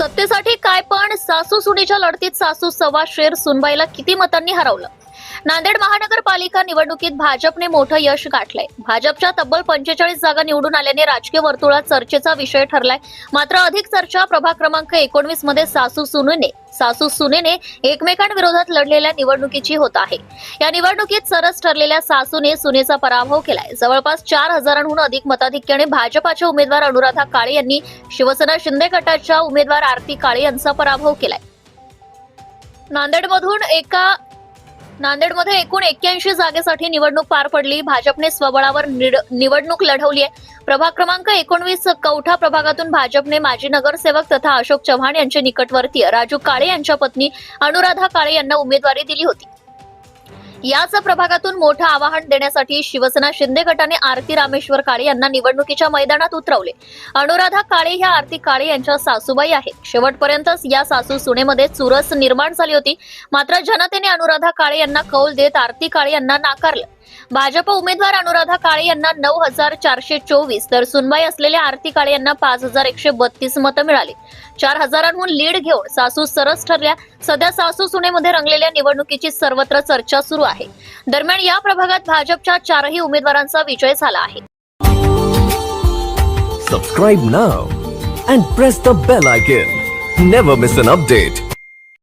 सत्तेसाठी काय पण सासू सुनेच्या लढतीत सासू सव्वा शेर सुनबाईला किती मतांनी हरवलं. नांदेड महानगरपालिका निवडणुकीत भाजपने मोठं यश गाठलंय. भाजपच्या तब्बल 45 जागा निवडून आल्याने राजकीय वर्तुळात चर्चेचा विषय ठरलाय. मात्र अधिक चर्चा प्रभाग क्रमांक 19 मध्ये सासू सुनेने एकमेकांविरोधात लढलेल्या निवडणुकीची होत आहे. या निवडणुकीत सरस ठरलेल्या सासूने सुनेचा पराभव केलाय. जवळपास 4000हून अधिक मताधिक्याने भाजपाचे उमेदवार अनुराधा काळे यांनी शिवसेना शिंदे गटाच्या उमेदवार आरती काळे यांचा पराभव केलाय. नांदेडमध्ये एकूण 81 जागेसाठी निवडणूक पार पडली. भाजपने स्वबळावर निवडणूक लढवली आहे. प्रभाग क्रमांक 19 कौठा प्रभागातून भाजपने माजी नगरसेवक तथा अशोक चव्हाण यांचे निकटवर्तीय राजू काळे यांच्या पत्नी अनुराधा काळे यांना उमेदवारी दिली होती. याच प्रभागातून मोठं आवाहन देण्यासाठी शिवसेना शिंदे गटाने आरती रामेश्वर काळे यांना निवडणुकीच्या मैदानात उतरवले. अनुराधा काळे ह्या आरती काळे यांच्या सासूबाई आहेत. शेवटपर्यंतच या सासू सुनेमध्ये चुरस निर्माण झाली होती. मात्र जनतेने अनुराधा काळे यांना कौल देत आरती काळे यांना नाकारलं. भाजप उमेदवार अनुराधा काळे यांना 9424 तर सुनबाई असलेल्या आरती काळे यांना 5132 मतं मिळाली. 4000हून लीड घेऊन सासू सरस ठरल्या. सध्या सासू सुनेमध्ये रंगलेल्या निवडणुकीची सर्वत्र चर्चा सुरू आहे. दरम्यान या प्रभागात भाजपच्या 4ही उमेदवारांचा विजय झाला आहे. Subscribe now and press the bell icon. Never miss an update.